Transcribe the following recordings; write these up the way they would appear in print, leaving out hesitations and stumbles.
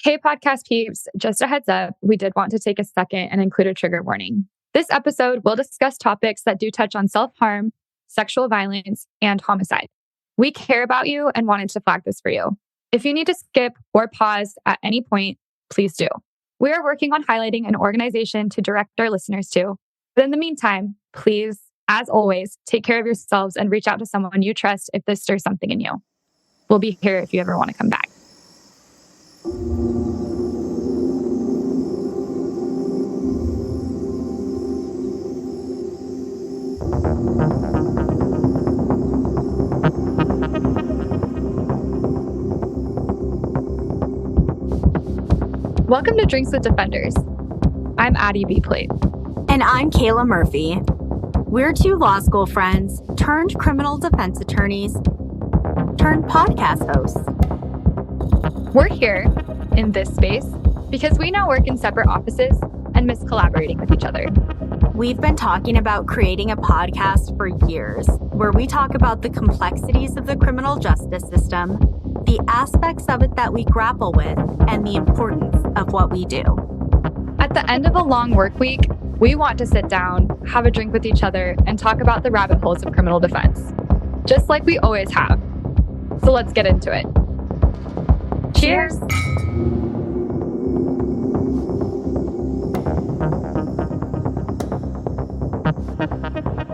Hey, podcast peeps, just a heads up, we did want to take a second and include a trigger warning. This episode will discuss topics that do touch on self harm, sexual violence, and homicide. We care about you and wanted to flag this for you. If you need to skip or pause at any point, please do. We are working on highlighting an organization to direct our listeners to. But in the meantime, please, as always, take care of yourselves and reach out to someone you trust if this stirs something in you. We'll be here if you ever want to come back. Welcome to Drinks with Defenders. I'm Addie B. Plate. And I'm Kayla Murphy. We're two law school friends turned criminal defense attorneys turned podcast hosts. We're here in this space because we now work in separate offices and miss collaborating with each other. We've been talking about creating a podcast for years where we talk about the complexities of the criminal justice system, the aspects of it that we grapple with, and the importance of what we do. At the end of a long work week, we want to sit down, have a drink with each other, and talk about the rabbit holes of criminal defense, just like we always have. So let's get into it. Cheers!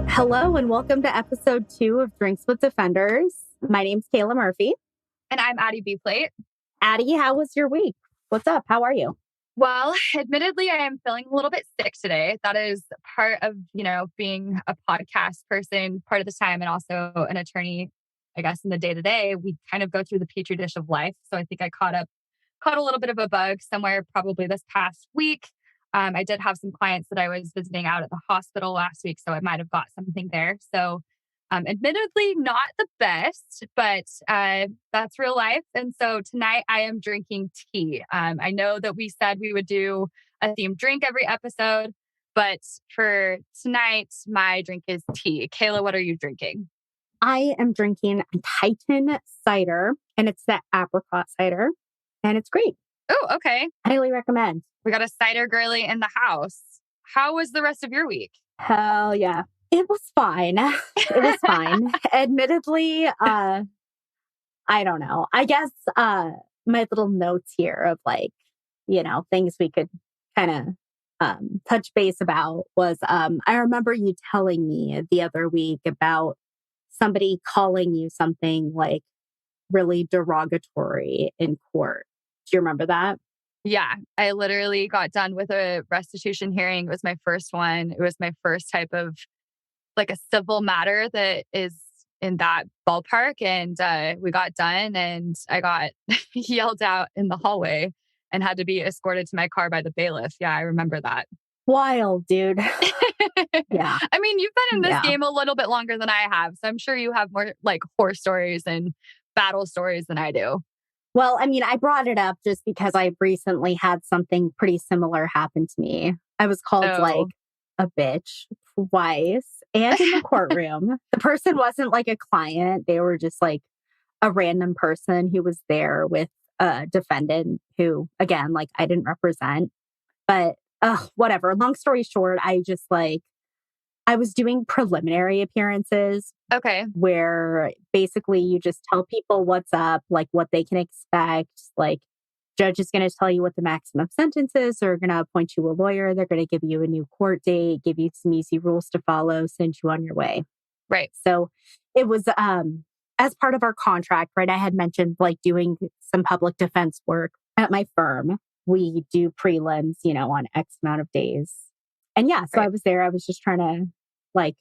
Hello, and welcome to episode 2 of Drinks with Defenders. My name's Kayla Murphy. And I'm Addie B. Plate. Addie, how was your week? What's up? How are you? Well, admittedly, I am feeling a little bit sick today. That is part of, being a podcast person part of the time and also an attorney, I guess, in the day to day. We kind of go through the petri dish of life. So I think I caught a little bit of a bug somewhere probably this past week. I did have some clients that I was visiting out at the hospital last week, so I might have got something there. So admittedly, not the best, but that's real life. And so tonight I am drinking tea. I know that we said we would do a themed drink every episode, but for tonight, my drink is tea. Kayla, what are you drinking? I am drinking Titan cider, and it's the apricot cider, and it's great. Oh, okay. Highly recommend. We got a cider girly in the house. How was the rest of your week? Hell yeah. It was fine. It was fine. Admittedly, I don't know. I guess my little notes here of things we could kind of touch base about was I remember you telling me the other week about somebody calling you something like really derogatory in court. Do you remember that? Yeah, I literally got done with a restitution hearing. It was my first one. It was my first type of like a civil matter that is in that ballpark. And we got done and I got yelled out in the hallway and had to be escorted to my car by the bailiff. Yeah, I remember that. Wild, dude. Yeah. I mean, you've been in this game a little bit longer than I have. So I'm sure you have more like horror stories and battle stories than I do. Well, I mean, I brought it up just because I recently had something pretty similar happen to me. I was called like a bitch twice and in the courtroom. The person wasn't like a client. They were just like a random person who was there with a defendant who, again, like I didn't represent. But whatever. Long story short, I was doing preliminary appearances. Okay. Where basically you just tell people what's up, like what they can expect. Like judge is going to tell you what the maximum sentence is. They're going to appoint you a lawyer. They're going to give you a new court date, give you some easy rules to follow, send you on your way. Right. So it was as part of our contract, right? I had mentioned like doing some public defense work at my firm. We do prelims, on X amount of days. And yeah, so I was there. I was just trying to like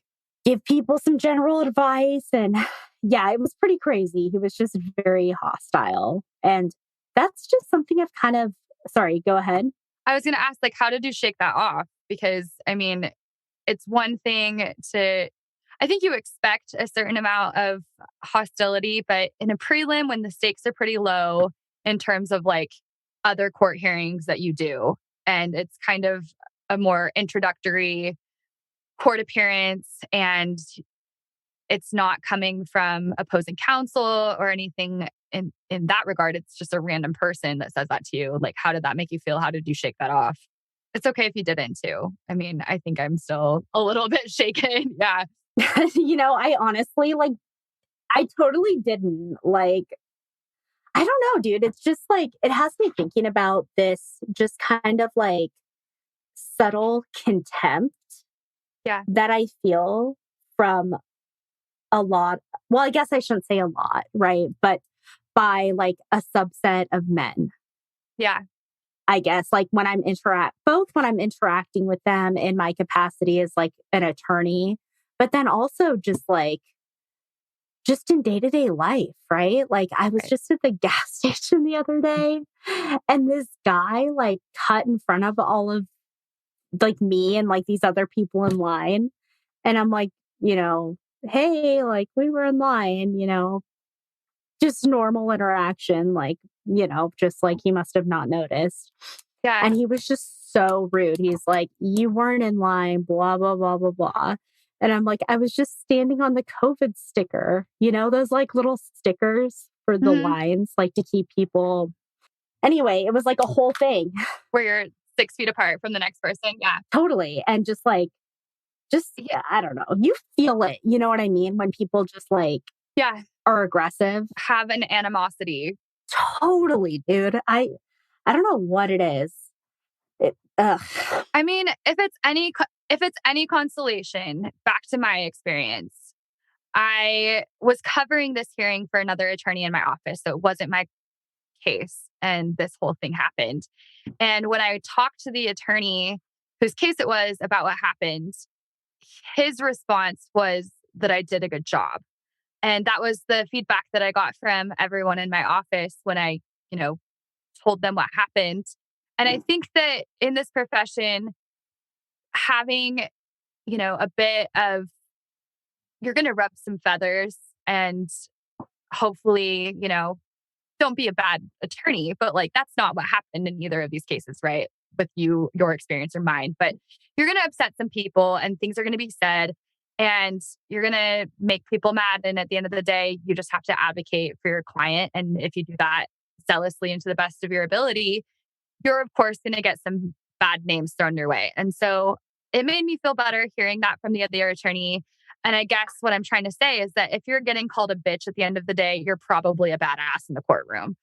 give people some general advice. And yeah, it was pretty crazy. He was just very hostile. And that's just something I've kind of, sorry, go ahead. I was going to ask, like, how did you shake that off? Because I mean, it's one thing I think you expect a certain amount of hostility, but in a prelim, when the stakes are pretty low in terms of like other court hearings that you do, and it's kind of a more introductory court appearance and it's not coming from opposing counsel or anything in that regard, it's just a random person that says that to you. Like, how did that make you feel? How did you shake that off? It's okay if you didn't too. I mean, I think I'm still a little bit shaken. Yeah. I honestly I totally didn't. I don't know, dude. It's just it has me thinking about this just kind of subtle contempt Yeah. that I feel from a lot. Well, I guess I shouldn't say a lot, right? But by a subset of men. Yeah. I guess when I'm when I'm interacting with them in my capacity as an attorney, but then also just in day-to-day life, right? I was Right. just at the gas station the other day and this guy cut in front of all of me and these other people in line. And I'm hey, we were in line, just normal interaction, just he must have not noticed. Yeah. And he was just so rude. He's like, you weren't in line, blah, blah, blah, blah, blah. And I'm like, I was just standing on the COVID sticker, those little stickers for the Mhm. lines, to keep people. Anyway, it was a whole thing. Where you're 6 feet apart from the next person. Yeah. Totally. And yeah, I don't know. You feel it. You know what I mean? When people just Yeah. are aggressive. Have an animosity. Totally, dude. I don't know what it is. Ugh. I mean, if it's any consolation, back to my experience, I was covering this hearing for another attorney in my office, so it wasn't my case, and this whole thing happened. And when I talked to the attorney whose case it was about what happened, his response was that I did a good job. And that was the feedback that I got from everyone in my office when I, you know, told them what happened. And I think that in this profession, having, a bit of, you're going to rub some feathers and hopefully, don't be a bad attorney, but that's not what happened in either of these cases, right? With your experience or mine, but you're going to upset some people and things are going to be said and you're going to make people mad. And at the end of the day, you just have to advocate for your client. And if you do that zealously and to the best of your ability, you're of course going to get some bad names thrown your way. And so it made me feel better hearing that from the other attorney. And I guess what I'm trying to say is that if you're getting called a bitch at the end of the day, you're probably a badass in the courtroom.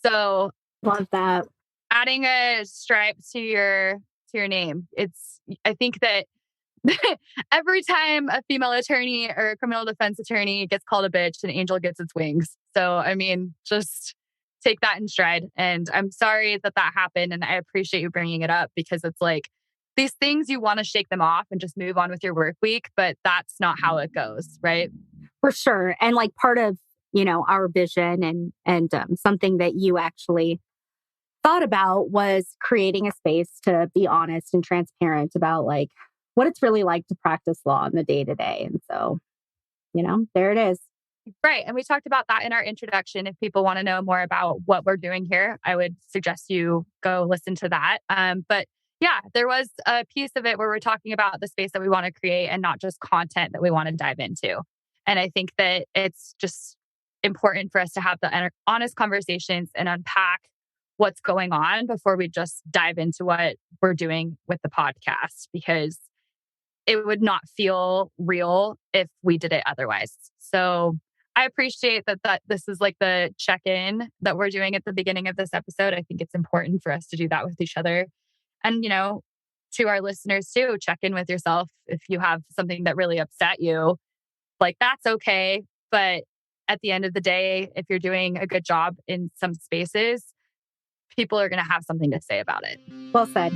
So Love that. adding a stripe to your name, I think that every time a female attorney or a criminal defense attorney gets called a bitch, an angel gets its wings. So I mean, just take that in stride. And I'm sorry that happened. And I appreciate you bringing it up because it's these things you want to shake them off and just move on with your work week, but that's not how it goes, right? For sure. And part of, our vision and something that you actually thought about was creating a space to be honest and transparent about what it's really like to practice law in the day to day. And so, there it is. Right. And we talked about that in our introduction. If people want to know more about what we're doing here, I would suggest you go listen to that. But yeah, there was a piece of it where we're talking about the space that we want to create and not just content that we want to dive into. And I think that it's just important for us to have the honest conversations and unpack what's going on before we just dive into what we're doing with the podcast, because it would not feel real if we did it otherwise. So I appreciate that this is the check-in that we're doing at the beginning of this episode. I think it's important for us to do that with each other. And, to our listeners too, check in with yourself. If you have something that really upset you, that's okay. But at the end of the day, if you're doing a good job in some spaces, people are going to have something to say about it. Well said.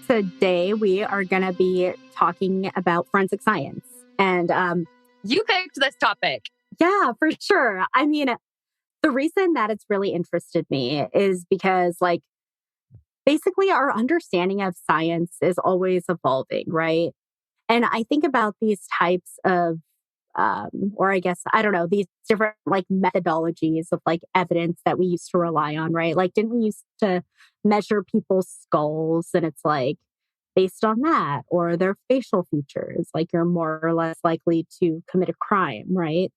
Today, we are going to be talking about forensic science. And you picked this topic. Yeah, for sure. I mean, the reason that it's really interested me is because, basically our understanding of science is always evolving, right? And I think about these types of or I guess, I don't know, these different like methodologies of like evidence that we used to rely on, right? Like, didn't we used to measure people's skulls and it's like based on that or their facial features, like you're more or less likely to commit a crime, right?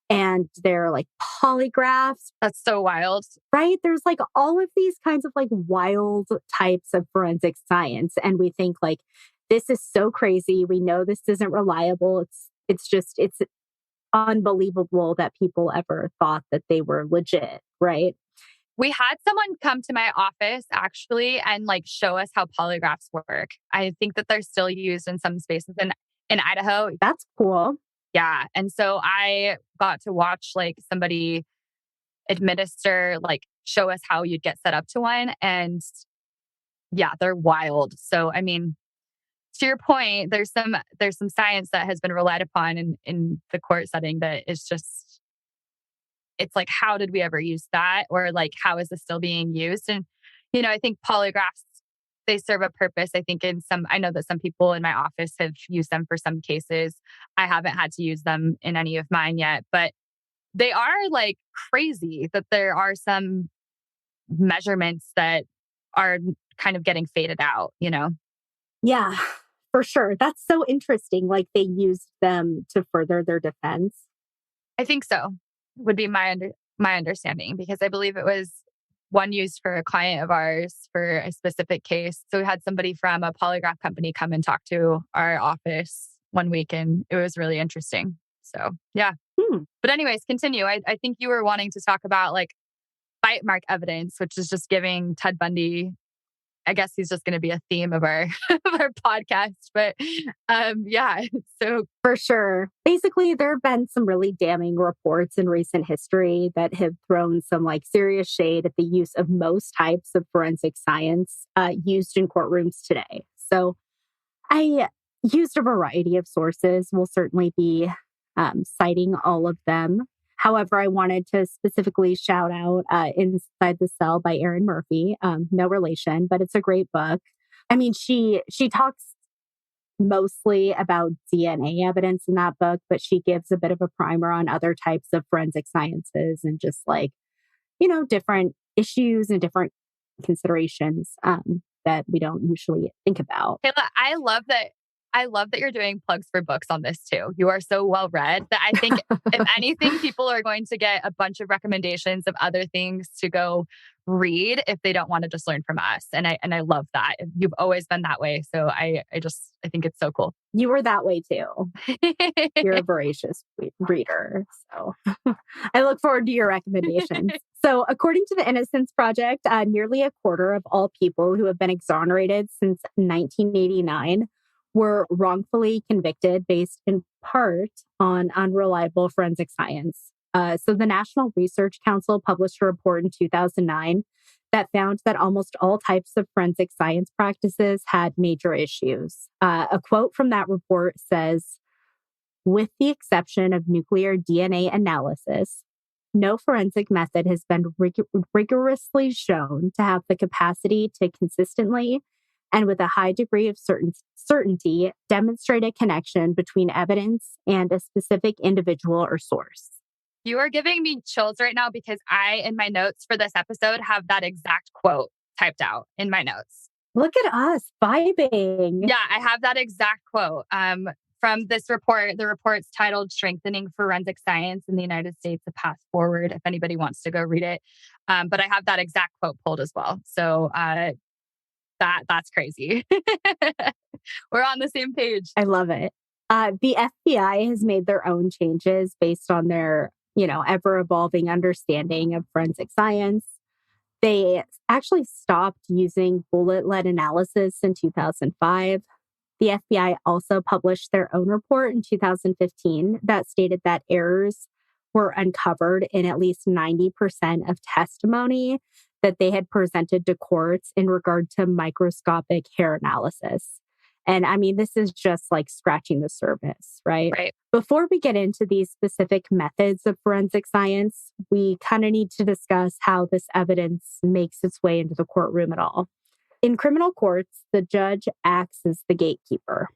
And they're like polygraphs. That's so wild. Right? There's like all of these kinds of like wild types of forensic science. And we think like, this is so crazy. We know this isn't reliable. It's unbelievable that people ever thought that they were legit, right? We had someone come to my office actually and like show us how polygraphs work. I think that they're still used in some spaces in Idaho. That's cool. Yeah. And so I got to watch like somebody administer, like show us how you'd get set up to one. And yeah, they're wild. So, I mean, to your point, there's some science that has been relied upon in the court setting that is just, it's like, how did we ever use that? Or like, how is this still being used? And, I think polygraphs, they serve a purpose. I think I know that some people in my office have used them for some cases. I haven't had to use them in any of mine yet, but they are like crazy that there are some measurements that are kind of getting faded out. Yeah, for sure. That's so interesting. Like they used them to further their defense. I think so, would be my understanding, because I believe it was one used for a client of ours for a specific case. So we had somebody from a polygraph company come and talk to our office one week, and it was really interesting. So yeah. But anyways, continue. I think you were wanting to talk about like bite mark evidence, which is just giving Ted Bundy, I guess he's just going to be a theme of our of our podcast. But yeah, so for sure. Basically, there have been some really damning reports in recent history that have thrown some like serious shade at the use of most types of forensic science used in courtrooms today. So I used a variety of sources. We'll certainly be citing all of them. However, I wanted to specifically shout out Inside the Cell by Erin Murphy. No relation, but it's a great book. I mean, she talks mostly about DNA evidence in that book, but she gives a bit of a primer on other types of forensic sciences and just like, different issues and different considerations that we don't usually think about. Kayla, I love that you're doing plugs for books on this too. You are so well read that I think if anything, people are going to get a bunch of recommendations of other things to go read if they don't want to just learn from us. And I love that. You've always been that way. So I think it's so cool. You were that way too. You're a voracious reader. So I look forward to your recommendations. So according to the Innocence Project, nearly a quarter of all people who have been exonerated since 1989 were wrongfully convicted based in part on unreliable forensic science. So the National Research Council published a report in 2009 that found that almost all types of forensic science practices had major issues. A quote from that report says, "With the exception of nuclear DNA analysis, no forensic method has been rigorously shown to have the capacity to consistently and with a high degree of certainty demonstrate a connection between evidence and a specific individual or source." You are giving me chills right now because I, in my notes for this episode, have that exact quote typed out in my notes. Look at us vibing. Yeah, I have that exact quote from this report. The report's titled "Strengthening Forensic Science in the United States, A Path Forward," if anybody wants to go read it. But I have that exact quote pulled as well. So that's crazy. We're on the same page. I love it. The FBI has made their own changes based on their, ever evolving understanding of forensic science. They actually stopped using bullet lead analysis in 2005. The FBI also published their own report in 2015 that stated that errors were uncovered in at least 90% of testimony that they had presented to courts in regard to microscopic hair analysis. And I mean, this is just like scratching the surface, right? Right. Before we get into these specific methods of forensic science, we kind of need to discuss how this evidence makes its way into the courtroom at all. In criminal courts, the judge acts as the gatekeeper.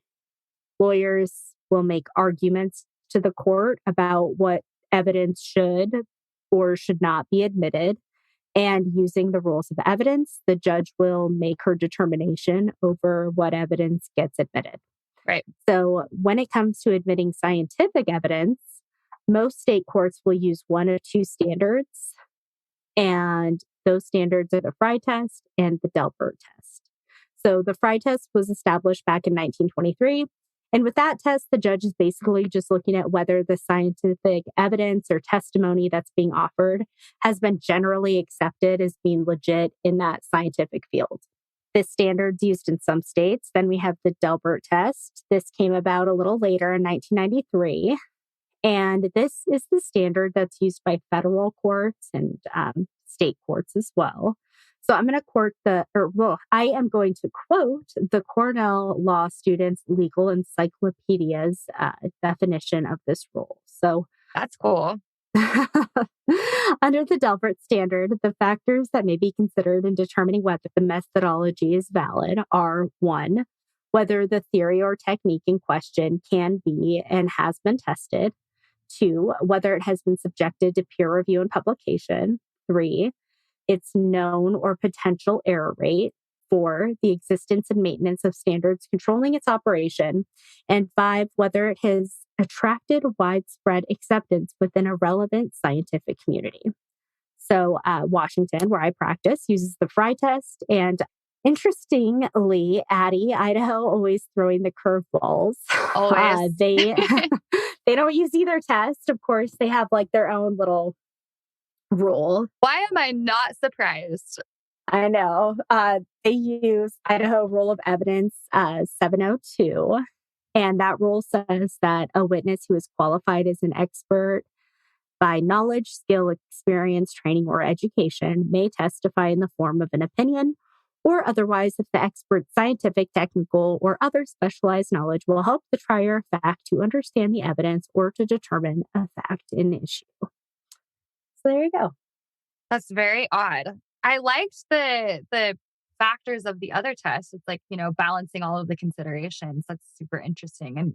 Lawyers will make arguments to the court about what evidence should or should not be admitted. And using the rules of evidence, the judge will make her determination over what evidence gets admitted. Right. So when it comes to admitting scientific evidence, most state courts will use one of two standards. And those standards are the Frye test and the Delbert test. So the Frye test was established back in 1923. And with that test, the judge is basically just looking at whether the scientific evidence or testimony that's being offered has been generally accepted as being legit in that scientific field. This standard's used in some states. Then we have the Delbert test. This came about a little later in 1993. And this is the standard that's used by federal courts and state courts as well. So I'm going I am going to quote the Cornell Law Students' Legal Encyclopedia's definition of this rule. So that's cool. Under the Delbert standard, the factors that may be considered in determining whether the methodology is valid are 1, whether the theory or technique in question can be and has been tested. 2, whether it has been subjected to peer review and publication. 3, its known or potential error rate. 4, the existence and maintenance of standards controlling its operation. And 5, whether it has attracted widespread acceptance within a relevant scientific community. So Washington, where I practice, uses the Frye test. And interestingly, Addie, Idaho, always throwing the curveballs. Always. They don't use either test. Of course, they have like their own little rule. Why am I not surprised? I know. They use Idaho Rule of Evidence 702. And that rule says that a witness who is qualified as an expert by knowledge, skill, experience, training, or education may testify in the form of an opinion or otherwise if the expert's scientific, technical, or other specialized knowledge will help the trier of fact to understand the evidence or to determine a fact in issue. So there you go. That's very odd. I liked the factors of the other tests. It's like, balancing all of the considerations. That's super interesting. And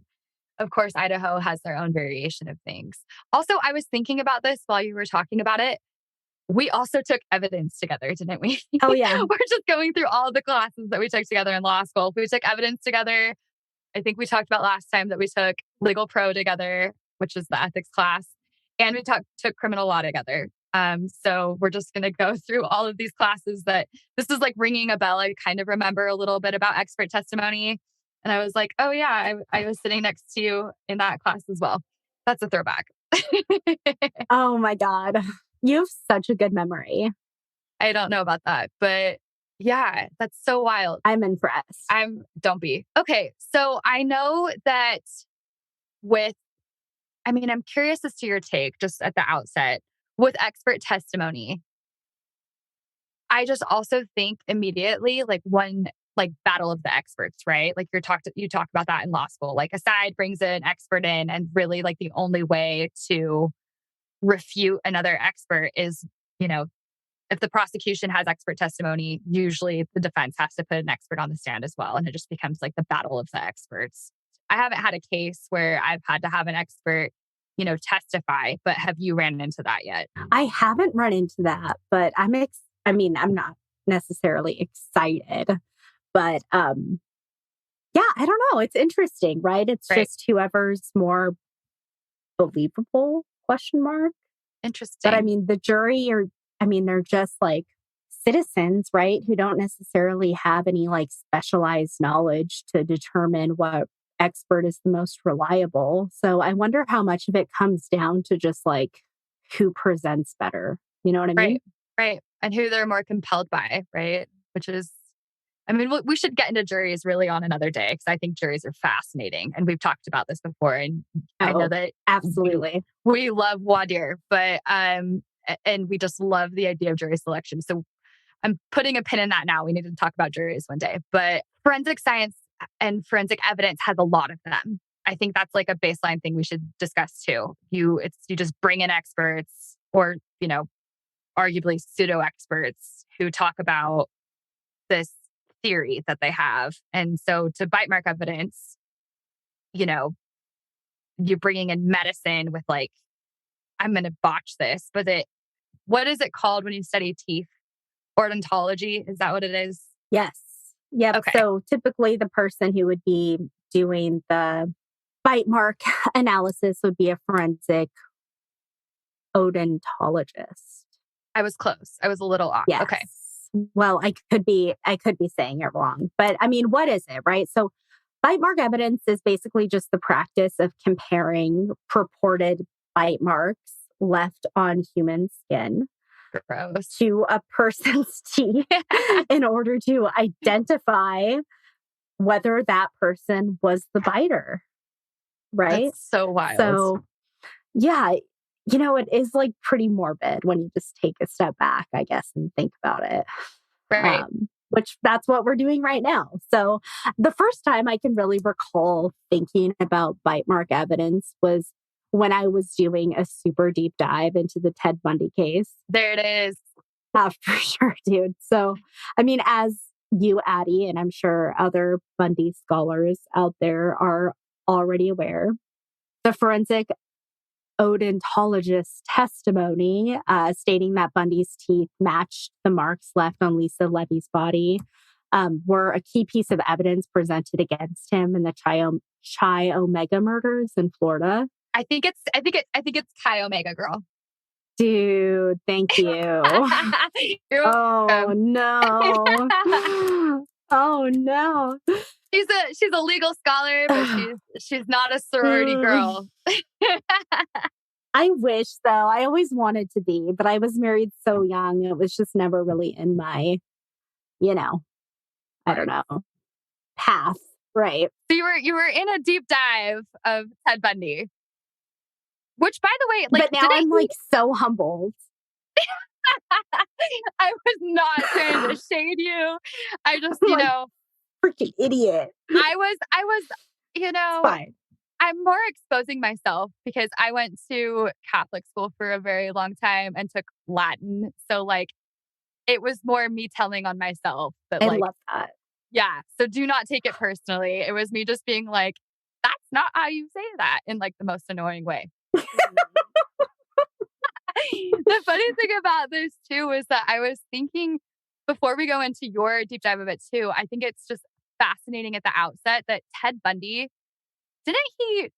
of course, Idaho has their own variation of things. Also, I was thinking about this while you were talking about it. We also took evidence together, didn't we? Oh, yeah. We're just going through all the classes that we took together in law school. We took evidence together. I think we talked about last time that we took legal pro together, which is the ethics class. And we took criminal law together. So we're just going to go through all of these classes that this is like ringing a bell. I kind of remember a little bit about expert testimony. And I was like, oh yeah, I was sitting next to you in that class as well. That's a throwback. Oh my God. You have such a good memory. I don't know about that, but yeah, that's so wild. I'm impressed. Don't be. Okay. So I know that I'm curious as to your take just at the outset with expert testimony. I just also think immediately like one like battle of the experts, right? Like you talk about that in law school. Like a side brings an expert in and really like the only way to refute another expert is, if the prosecution has expert testimony, usually the defense has to put an expert on the stand as well. And it just becomes like the battle of the experts. I haven't had a case where I've had to have an expert, testify, but have you ran into that yet? I haven't run into that, but I'm not necessarily excited, but yeah, I don't know. It's interesting, right? It's right. Just whoever's more believable ? Interesting. But the jury they're just like citizens, right? Who don't necessarily have any like specialized knowledge to determine what expert is the most reliable. So I wonder how much of it comes down to just like who presents better. You know what I mean? Right. And who they're more compelled by, right? Which is, we should get into juries really on another day because I think juries are fascinating. And we've talked about this before. And I know that absolutely we love voir dire, but, and we just love the idea of jury selection. So I'm putting a pin in that now. We need to talk about juries one day. But forensic science and forensic evidence has a lot of them. I think that's like a baseline thing we should discuss too. You just bring in experts or, arguably pseudo experts who talk about this theory that they have. And so to bite mark evidence, you're bringing in medicine with like, I'm going to botch this, but what is it called when you study teeth? Odontology? Is that what it is? Yes. Yep. Okay. So typically the person who would be doing the bite mark analysis would be a forensic odontologist. I was close. I was a little off. Yes. Okay. Well, I could be saying it wrong, but I mean, what is it, right? So bite mark evidence is basically just the practice of comparing purported bite marks left on human skin Gross. to a person's teeth in order to identify whether that person was the biter, right? That's so wild. So, yeah, it is like pretty morbid when you just take a step back, I guess, and think about it. Right. Which that's what we're doing right now. So the first time I can really recall thinking about bite mark evidence was when I was doing a super deep dive into the Ted Bundy case. There it is. For sure, dude. So, I mean, as you, Addie, and I'm sure other Bundy scholars out there are already aware, the forensic odontologist's testimony stating that Bundy's teeth matched the marks left on Lisa Levy's body were a key piece of evidence presented against him in the Chi Omega murders in Florida. I think it's Chi Omega, girl. Dude, thank you. Oh no. Oh no. She's a legal scholar, but she's not a sorority girl. I wish though. I always wanted to be, but I was married so young. It was just never really in my, I don't know, path. Right. So you were in a deep dive of Ted Bundy. Which, by the way, but now I'm like so humbled. I was not trying to shade you. I just, freaking idiot. I was, fine. I'm more exposing myself because I went to Catholic school for a very long time and took Latin. So like, it was more me telling on myself that I like, love that. Yeah. So do not take it personally. It was me just being like, that's not how you say that in like the most annoying way. The funny thing about this too is that I was thinking before we go into your deep dive of it too, I think it's just fascinating at the outset that Ted Bundy, didn't he,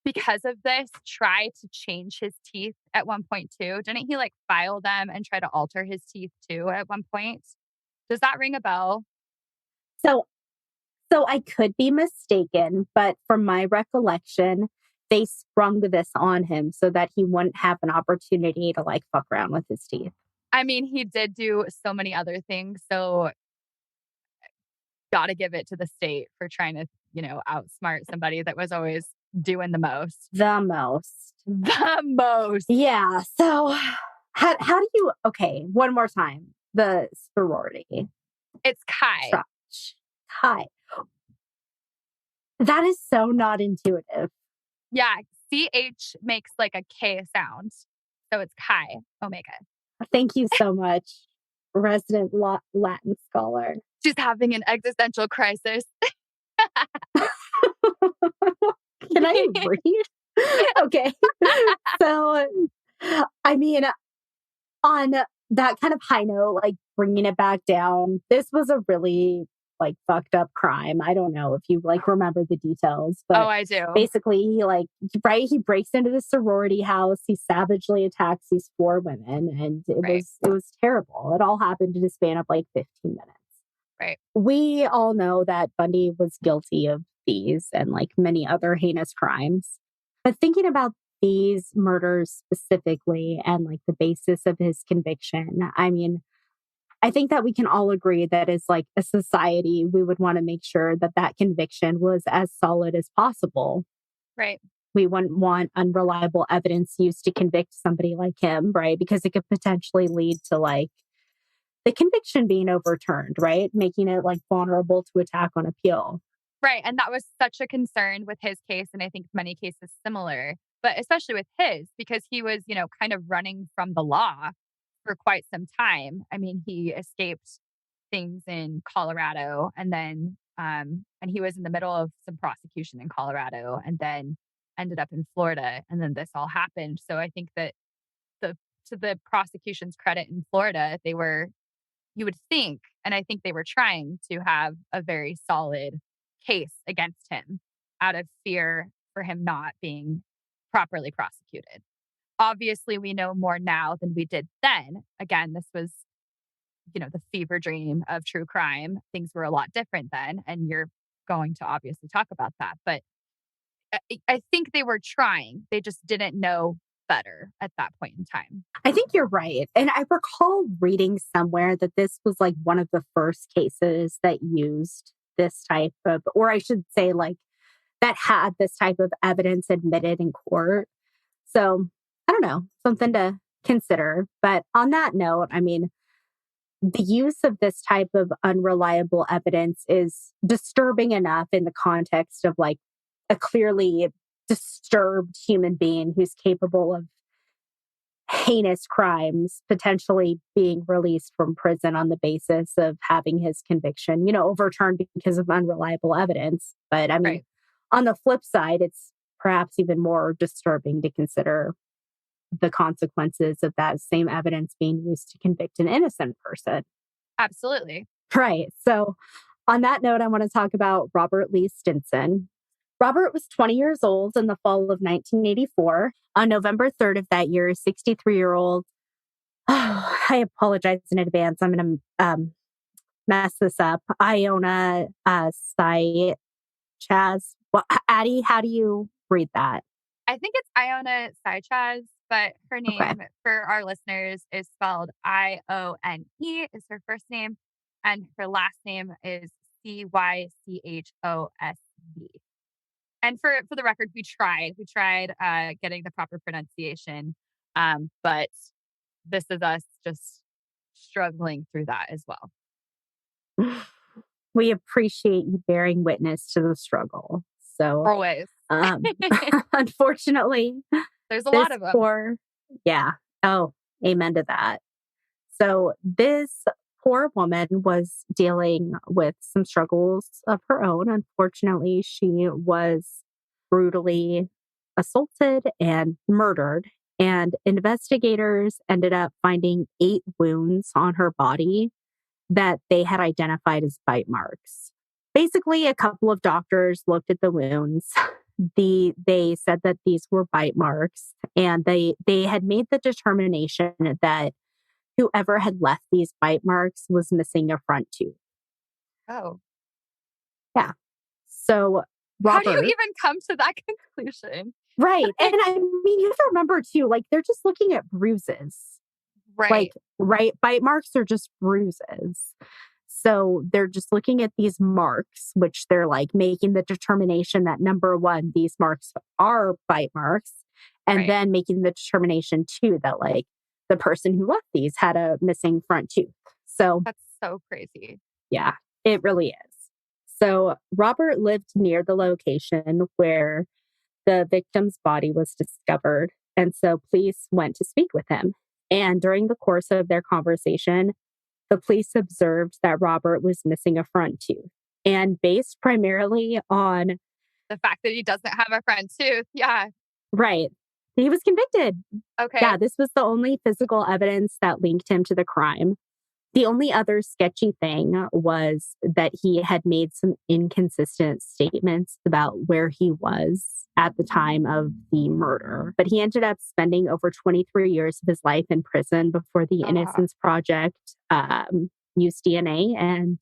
because of this, try to change his teeth at one point too? Didn't he like file them and try to alter his teeth too at one point? Does that ring a bell? So I could be mistaken, but from my recollection, they sprung this on him so that he wouldn't have an opportunity to like fuck around with his teeth. I mean, he did do so many other things. So got to give it to the state for trying to, outsmart somebody that was always doing the most. The most. Yeah. So how do you, okay, one more time, the sorority. It's Chi. Chi. That is so not intuitive. Yeah. CH makes like a K sound. So it's Chi Omega. Thank you so much, resident Latin scholar. She's having an existential crisis. Can I breathe? Okay. So, I mean, on that kind of high note, like bringing it back down, this was a really like fucked up crime. I don't know if you like remember the details, but I do. Basically, he breaks into the sorority house. He savagely attacks these 4 women, and it was terrible. It all happened in a span of like 15 minutes. Right. We all know that Bundy was guilty of these and like many other heinous crimes. But thinking about these murders specifically and like the basis of his conviction, I mean, I think that we can all agree that as like a society, we would want to make sure that that conviction was as solid as possible. Right. We wouldn't want unreliable evidence used to convict somebody like him, right? Because it could potentially lead to like the conviction being overturned, right? Making it like vulnerable to attack on appeal. Right. And that was such a concern with his case. And I think many cases similar, but especially with his, because he was, kind of running from the law for quite some time. I mean, he escaped things in Colorado and then, and he was in the middle of some prosecution in Colorado. And then ended up in Florida, and then this all happened. So I think that the to the prosecution's credit in Florida, they were you would think, and I think they were trying to have a very solid case against him out of fear for him not being properly prosecuted. Obviously, we know more now than we did then. Again, this was, the fever dream of true crime. Things were a lot different then, and you're going to obviously talk about that. But I think they were trying. They just didn't know better at that point in time. I think you're right. And I recall reading somewhere that this was like one of the first cases that used this type of, or I should say, like, that had this type of evidence admitted in court. So I don't know, something to consider. But on that note, I mean, the use of this type of unreliable evidence is disturbing enough in the context of like a clearly disturbed human being who's capable of heinous crimes, potentially being released from prison on the basis of having his conviction, overturned because of unreliable evidence. But I mean, Right. on the flip side, it's perhaps even more disturbing to consider the consequences of that same evidence being used to convict an innocent person. Absolutely. Right. So, on that note, I want to talk about Robert Lee Stinson. Robert was 20 years old in the fall of 1984. On November 3rd of that year, 63-year-old, I apologize in advance. I'm going to mess this up. Iona Chaz. Well, Addie, how do you read that? I think it's Iona Sychaz, but her name for our listeners is spelled Ione is her first name, and her last name is Cychosb. And for the record, we tried getting the proper pronunciation, but this is us just struggling through that as well. We appreciate you bearing witness to the struggle. So Always. Unfortunately, there's a lot of them. Yeah. Oh, amen to that. So this poor woman was dealing with some struggles of her own. Unfortunately, she was brutally assaulted and murdered. And investigators ended up finding 8 wounds on her body that they had identified as bite marks. Basically, a couple of doctors looked at the wounds. They said that these were bite marks, and they had made the determination that whoever had left these bite marks was missing a front tooth. Oh. Yeah. So Robert, how do you even come to that conclusion? Right. And I mean, you have to remember too, like, they're just looking at bruises. Right. Right. Bite marks are just bruises. So they're just looking at these marks, which they're like making the determination that number one, these marks are bite marks. And then making the determination too that like the person who left these had a missing front tooth. So that's so crazy. Yeah, it really is. So Robert lived near the location where the victim's body was discovered. And so police went to speak with him. And during the course of their conversation, the police observed that Robert was missing a front tooth. And based primarily on the fact that he doesn't have a front tooth. Yeah. Right. He was convicted. Okay. Yeah, this was the only physical evidence that linked him to the crime. The only other sketchy thing was that he had made some inconsistent statements about where he was at the time of the murder. But he ended up spending over 23 years of his life in prison before the Innocence Project used DNA and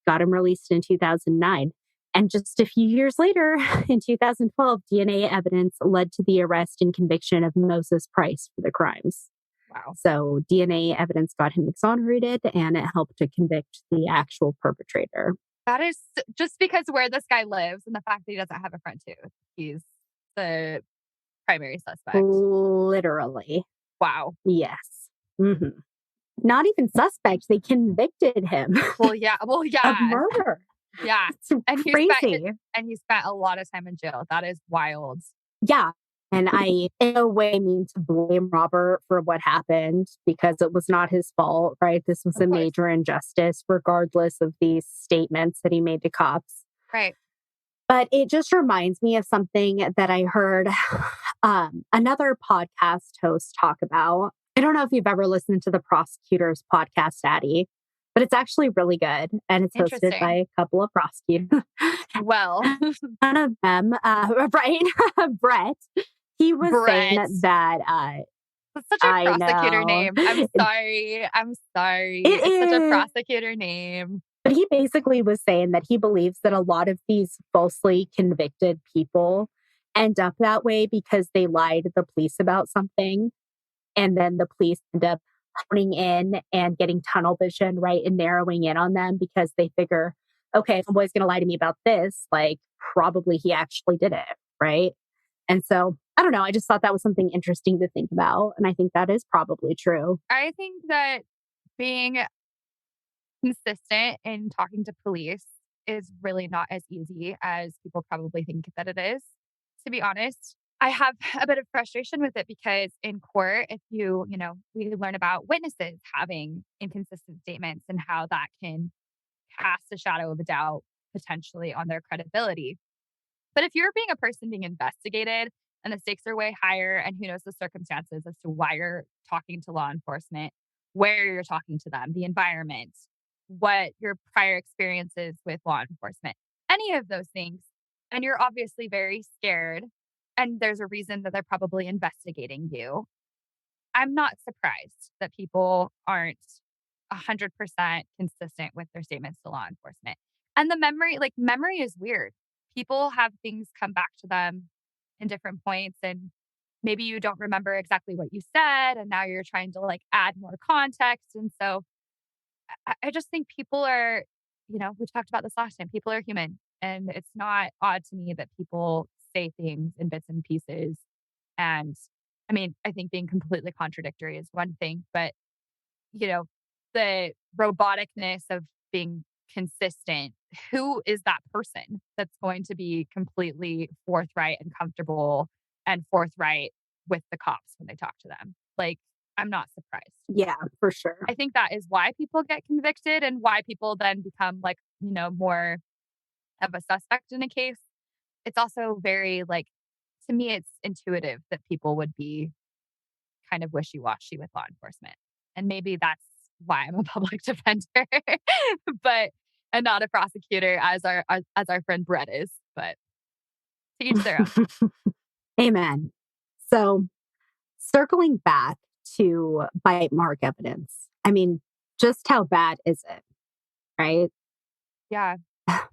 got him released in 2009. And just a few years later, in 2012, DNA evidence led to the arrest and conviction of Moses Price for the crimes. Wow. So DNA evidence got him exonerated, and it helped to convict the actual perpetrator. That is just because where this guy lives and the fact that he doesn't have a front tooth. He's the primary suspect. Literally. Wow. Yes. Mm-hmm. Not even suspect. They convicted him. Well, yeah. Of murder. Yeah. It's crazy. He spent a lot of time in jail. That is wild. Yeah. And I, in no way, mean to blame Robert for what happened because it was not his fault, right? This was a major injustice, regardless of these statements that he made to cops. Right. But it just reminds me of something that I heard another podcast host talk about. I don't know if you've ever listened to the prosecutor's podcast, Addie, but it's actually really good. And it's hosted by a couple of prosecutors. Well, one of them, right? Brett, he was saying that that's such a prosecutor name. I'm sorry. It's such a prosecutor name. But he basically was saying that he believes that a lot of these falsely convicted people end up that way because they lied to the police about something. And then the police end up honing in and getting tunnel vision, right? And narrowing in on them because they figure, okay, if a boy's going to lie to me about this, like probably he actually did it, right? And so I don't know. I just thought that was something interesting to think about. And I think that is probably true. I think that being consistent in talking to police is really not as easy as people probably think that it is. To be honest, I have a bit of frustration with it because in court, if we learn about witnesses having inconsistent statements and how that can cast a shadow of a doubt potentially on their credibility. But if you're being a person being investigated and the stakes are way higher and who knows the circumstances as to why you're talking to law enforcement, where you're talking to them, the environment, what your prior experiences with law enforcement, any of those things. And you're obviously very scared and there's a reason that they're probably investigating you. I'm not surprised that people aren't 100% consistent with their statements to law enforcement. And the memory is weird. People have things come back to them in different points and maybe you don't remember exactly what you said and now you're trying to add more context. And so I just think people are, we talked about this last time, people are human. And it's not odd to me that people say things in bits and pieces. And I mean, I think being completely contradictory is one thing, but, the roboticness of being consistent, who is that person that's going to be completely forthright and comfortable and forthright with the cops when they talk to them? I'm not surprised. Yeah, for sure. I think that is why people get convicted and why people then become more of a suspect in a case. It's also very to me, it's intuitive that people would be kind of wishy-washy with law enforcement. And maybe that's why I'm a public defender, but and not a prosecutor as our friend Brett is, but to each their own. Amen. So circling back to bite mark evidence, I mean, just how bad is it? Right? Yeah.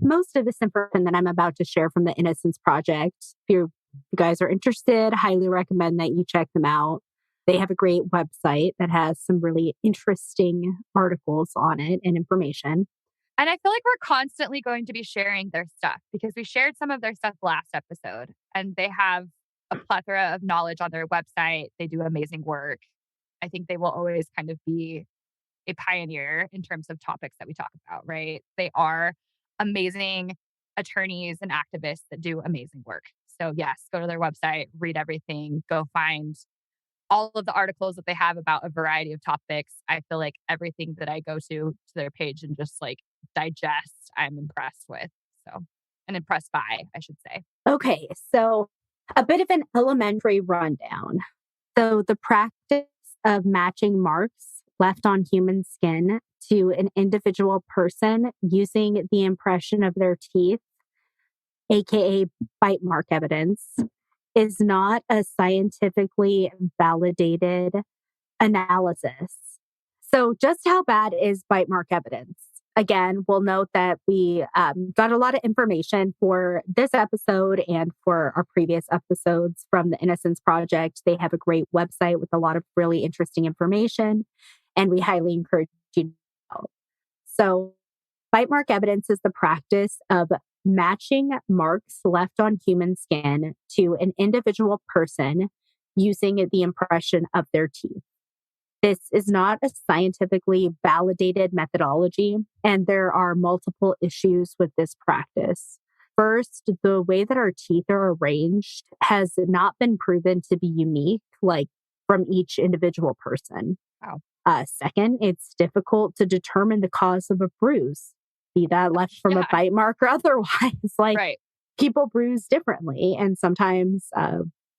Most of this information that I'm about to share from the Innocence Project, if you guys are interested, highly recommend that you check them out. They have a great website that has some really interesting articles on it and information. And I feel like we're constantly going to be sharing their stuff because we shared some of their stuff last episode and they have a plethora of knowledge on their website. They do amazing work. I think they will always kind of be a pioneer in terms of topics that we talk about, right? They are amazing attorneys and activists that do amazing work. So yes, go to their website, read everything, go find all of the articles that they have about a variety of topics. I feel like everything that I go to their page and just digest, I'm impressed with. So, and impressed by, I should say. Okay. So a bit of an elementary rundown. So the practice of matching marks left on human skin to an individual person using the impression of their teeth, aka bite mark evidence, is not a scientifically validated analysis. So just how bad is bite mark evidence? Again, we'll note that we got a lot of information for this episode and for our previous episodes from the Innocence Project. They have a great website with a lot of really interesting information, and we highly encourage you to know. So bite mark evidence is the practice of matching marks left on human skin to an individual person using the impression of their teeth. This is not a scientifically validated methodology, and there are multiple issues with this practice. First, the way that our teeth are arranged has not been proven to be unique, from each individual person. Wow. Second, it's difficult to determine the cause of a bruise, be that left from a bite mark or otherwise. Right. people bruise differently. And sometimes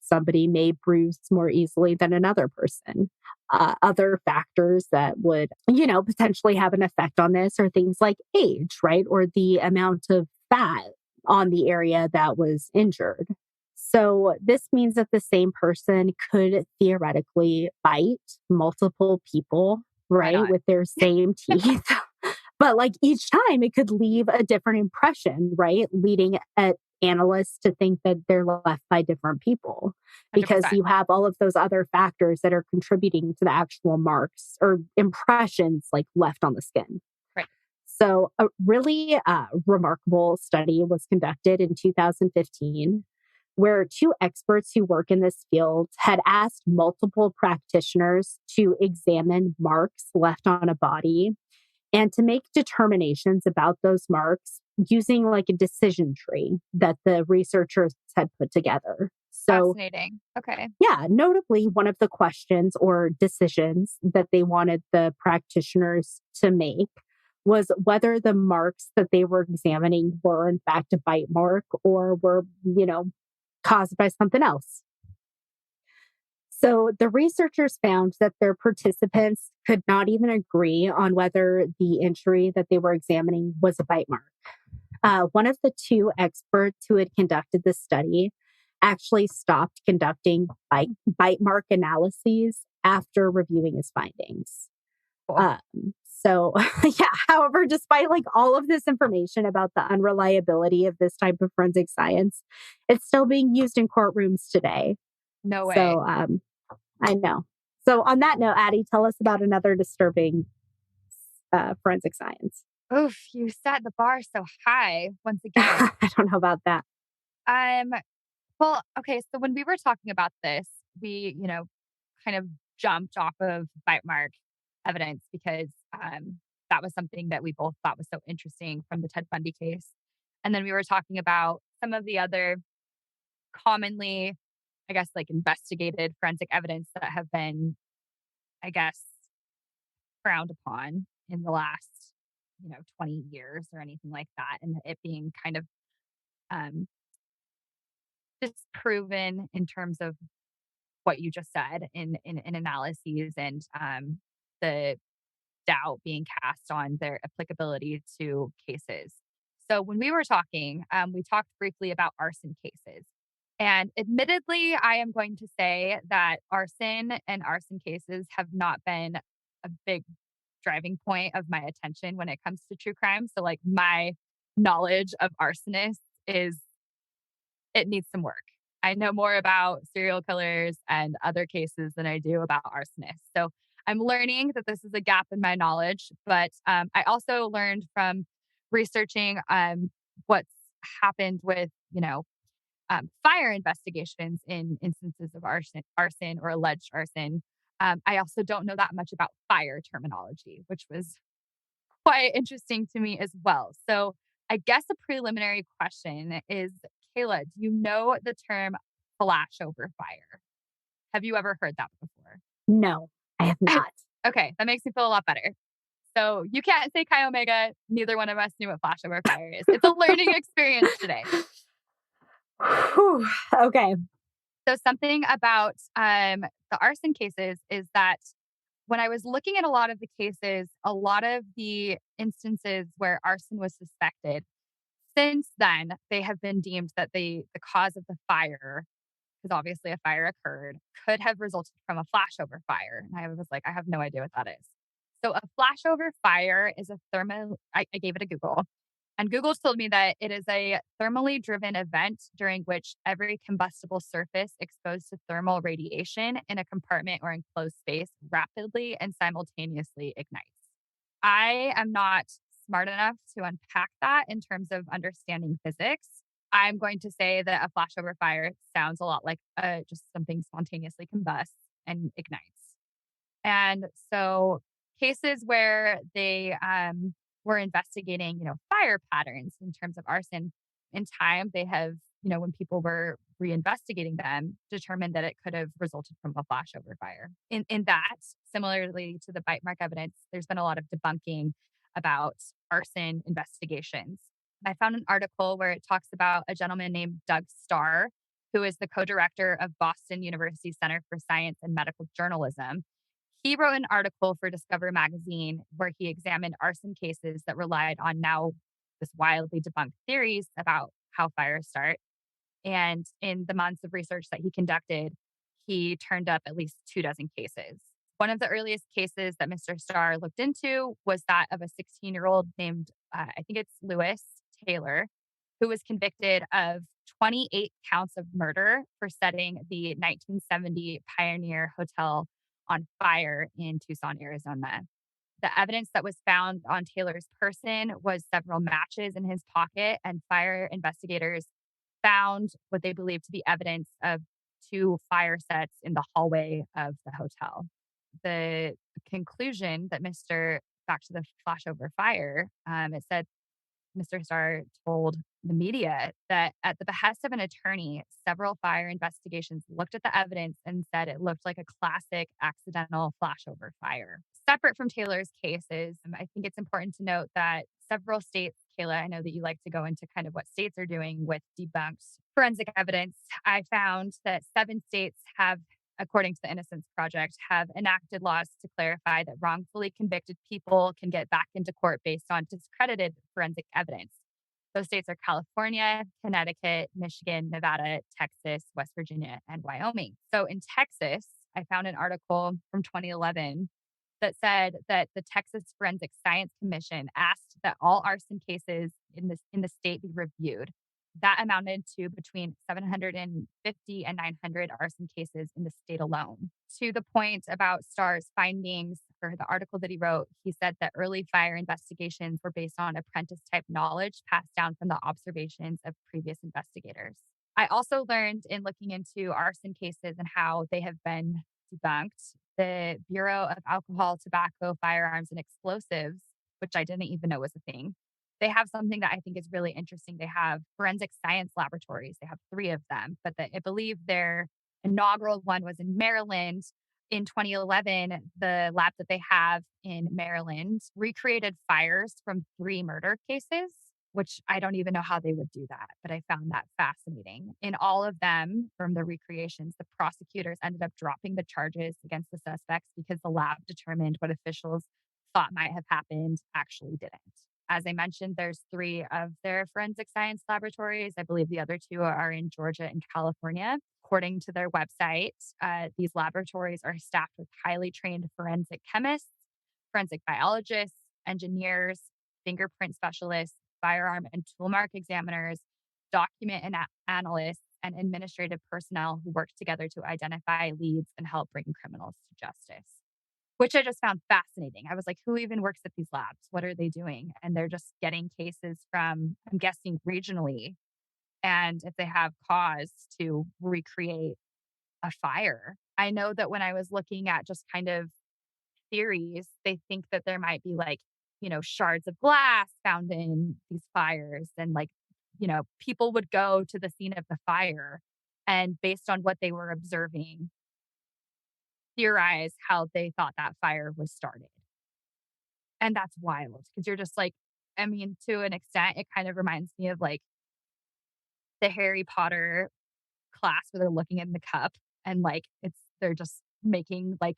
somebody may bruise more easily than another person. Other factors that would, potentially have an effect on this are things like age, right? Or the amount of fat on the area that was injured. So this means that the same person could theoretically bite multiple people, Why right, not? with their same teeth. But like each time it could leave a different impression, right? Leading at analysts to think that they're left by different people because 100%. you have all of those other factors that are contributing to the actual marks or impressions like left on the skin. Right. So a really remarkable study was conducted in 2015 where two experts who work in this field had asked multiple practitioners to examine marks left on a body and to make determinations about those marks using like a decision tree that the researchers had put together. So, Fascinating. Okay. yeah, notably, one of the questions or decisions that they wanted the practitioners to make was whether the marks that they were examining were, in fact, a bite mark or were, caused by something else. So the researchers found that their participants could not even agree on whether the injury that they were examining was a bite mark. One of the two experts who had conducted this study actually stopped conducting bite mark analyses after reviewing his findings. Cool. So, yeah, however, despite like all of this information about the unreliability of this type of forensic science, it's still being used in courtrooms today. No way. So, I know. So, on that note, Addie, tell us about another disturbing forensic science. Oof, you set the bar so high once again. I don't know about that. Um, well, okay, so when we were talking about this, we, kind of jumped off of bite mark evidence because that was something that we both thought was so interesting from the Ted Bundy case. And then we were talking about some of the other commonly, I guess, like investigated forensic evidence that have been, I guess, frowned upon in the last, 20 years or anything like that. And it being kind of um, disproven in terms of what you just said in analyses and the doubt being cast on their applicability to cases. So when we were talking, we talked briefly about arson cases. And admittedly, I am going to say that arson and arson cases have not been a big driving point of my attention when it comes to true crime. So, like, my knowledge of arsonists is it needs some work. I know more about serial killers and other cases than I do about arsonists. So I'm learning that this is a gap in my knowledge, but I also learned from researching what's happened with, fire investigations in instances of arson or alleged arson. I also don't know that much about fire terminology, which was quite interesting to me as well. So I guess a preliminary question is, Kayla, do you know the term flashover fire? Have you ever heard that before? No, I have not. Okay, that makes me feel a lot better. So you can't say Chi Omega. Neither one of us knew what flashover fire is. It's a learning experience today. Whew, okay. So something about the arson cases is that when I was looking at a lot of the cases, a lot of the instances where arson was suspected, since then they have been deemed that the cause of the fire, because obviously a fire occurred, could have resulted from a flashover fire. And I was like, I have no idea what that is. So a flashover fire is a thermal. I gave it a Google. And Google told me that it is a thermally driven event during which every combustible surface exposed to thermal radiation in a compartment or enclosed space rapidly and simultaneously ignites. I am not smart enough to unpack that in terms of understanding physics. I'm going to say that a flashover fire sounds a lot like just something spontaneously combusts and ignites. And so cases where they were investigating, fire patterns in terms of arson in time, they have, when people were reinvestigating them, determined that it could have resulted from a flashover fire. In that, similarly to the bite mark evidence, there's been a lot of debunking about arson investigations. I found an article where it talks about a gentleman named Doug Starr, who is the co-director of Boston University Center for Science and Medical Journalism. He wrote an article for Discover magazine where he examined arson cases that relied on now this wildly debunked theories about how fires start. And in the months of research that he conducted, he turned up at least 2 dozen cases. One of the earliest cases that Mr. Starr looked into was that of a 16-year-old named, I think it's Lewis Taylor, who was convicted of 28 counts of murder for setting the 1970 Pioneer Hotel on fire in Tucson, Arizona. The evidence that was found on Taylor's person was several matches in his pocket, and fire investigators found what they believed to be evidence of two fire sets in the hallway of the hotel. The conclusion that Mr. back to the flashover fire, it said Mr. Starr told the media that at the behest of an attorney, several fire investigations looked at the evidence and said it looked like a classic accidental flashover fire. Separate from Taylor's cases, I think it's important to note that several states, Kayla, I know that you like to go into kind of what states are doing with debunked forensic evidence. I found that 7 states have, according to the Innocence Project, have enacted laws to clarify that wrongfully convicted people can get back into court based on discredited forensic evidence. Those states are California, Connecticut, Michigan, Nevada, Texas, West Virginia, and Wyoming. So in Texas, I found an article from 2011 that said that the Texas Forensic Science Commission asked that all arson cases in the state be reviewed. That amounted to between 750 and 900 arson cases in the state alone. To the point about Starr's findings for the article that he wrote, he said that early fire investigations were based on apprentice type knowledge passed down from the observations of previous investigators. I also learned in looking into arson cases and how they have been debunked, the Bureau of Alcohol, Tobacco, Firearms, and Explosives, which I didn't even know was a thing, they have something that I think is really interesting. They have forensic science laboratories. They have 3 of them, but I believe their inaugural one was in Maryland. In 2011, the lab that they have in Maryland recreated fires from 3 murder cases, which I don't even know how they would do that, but I found that fascinating. In all of them, from the recreations, the prosecutors ended up dropping the charges against the suspects because the lab determined what officials thought might have happened actually didn't. As I mentioned, there's 3 of their forensic science laboratories. I believe the other 2 are in Georgia and California. According to their website, these laboratories are staffed with highly trained forensic chemists, forensic biologists, engineers, fingerprint specialists, firearm and tool mark examiners, document and analysts, and administrative personnel who work together to identify leads and help bring criminals to justice, which I just found fascinating. I was like, who even works at these labs? What are they doing? And they're just getting cases from, I'm guessing, regionally. And if they have cause to recreate a fire, I know that when I was looking at just kind of theories, they think that there might be like, shards of glass found in these fires. And like, people would go to the scene of the fire and based on what they were observing, theorize how they thought that fire was started. And that's wild because you're just like, I mean, to an extent, it kind of reminds me of like the Harry Potter class where they're looking in the cup and like they're just making like,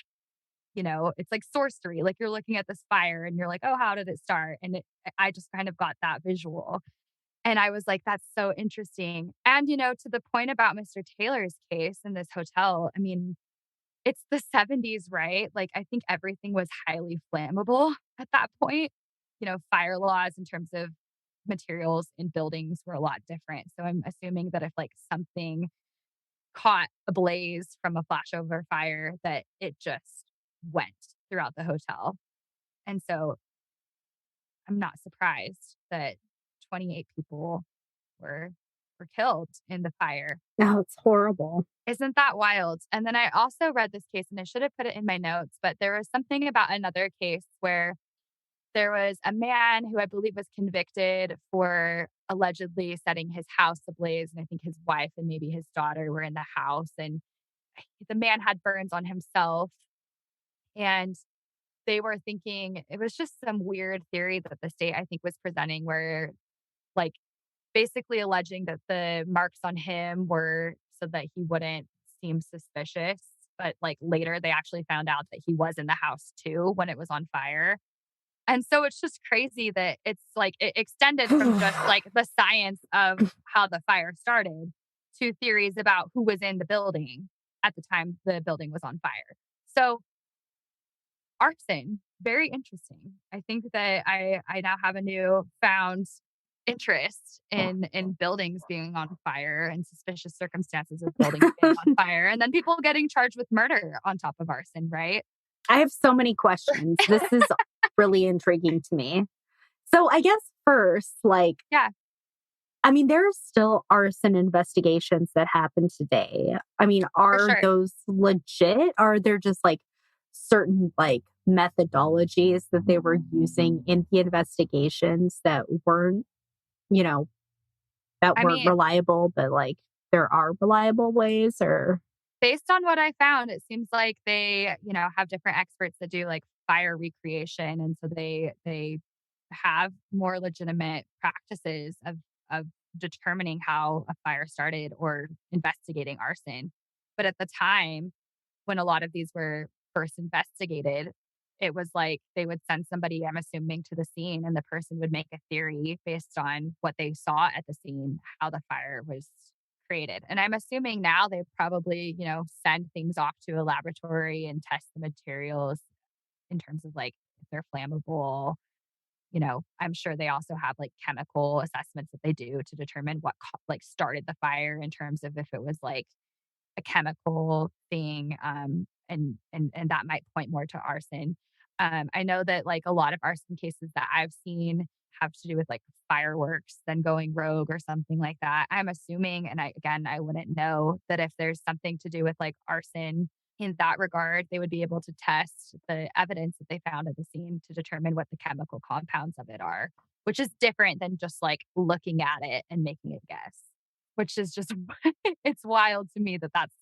it's like sorcery. Like you're looking at this fire and you're like, oh, how did it start? And I just kind of got that visual. And I was like, that's so interesting. And, to the point about Mr. Taylor's case in this hotel, I mean, it's the 70s, right? Like, I think everything was highly flammable at that point. Fire laws in terms of materials in buildings were a lot different. So I'm assuming that if like something caught a blaze from a flashover fire, that it just went throughout the hotel. And so I'm not surprised that 28 people were killed in the fire. Oh, it's horrible. Isn't that wild? And then I also read this case, and I should have put it in my notes, but there was something about another case where there was a man who I believe was convicted for allegedly setting his house ablaze. And I think his wife and maybe his daughter were in the house. And the man had burns on himself. And they were thinking it was just some weird theory that the state, I think, was presenting where like basically alleging that the marks on him were so that he wouldn't seem suspicious. But like later, they actually found out that he was in the house too when it was on fire. And so it's just crazy that it's like it extended from just like the science of how the fire started to theories about who was in the building at the time the building was on fire. So arson, very interesting. I think that I now have a new found interest in buildings being on fire and suspicious circumstances of buildings being on fire, and then people getting charged with murder on top of arson, right? I have so many questions. This is really intriguing to me. So I guess first, like, Yeah, I mean, there are still arson investigations that happen today. I mean, for are sure. those legit? Or are there just like certain like methodologies that they were using in the investigations that weren't, you know, that I weren't mean, reliable, but like there are reliable ways or based on what I found, it seems like they, have different experts that do like fire recreation, and so they have more legitimate practices of determining how a fire started or investigating arson. But at the time when a lot of these were first investigated, it was like they would send somebody, I'm assuming, to the scene, and the person would make a theory based on what they saw at the scene, how the fire was created. And I'm assuming now they probably, send things off to a laboratory and test the materials in terms of like if they're flammable. I'm sure they also have like chemical assessments that they do to determine what like started the fire in terms of if it was like a chemical thing, and that might point more to arson. I know that like a lot of arson cases that I've seen have to do with like fireworks then going rogue or something like that. I'm assuming, and I wouldn't know that if there's something to do with like arson in that regard, they would be able to test the evidence that they found at the scene to determine what the chemical compounds of it are, which is different than just like looking at it and making a guess, which is just it's wild to me that that's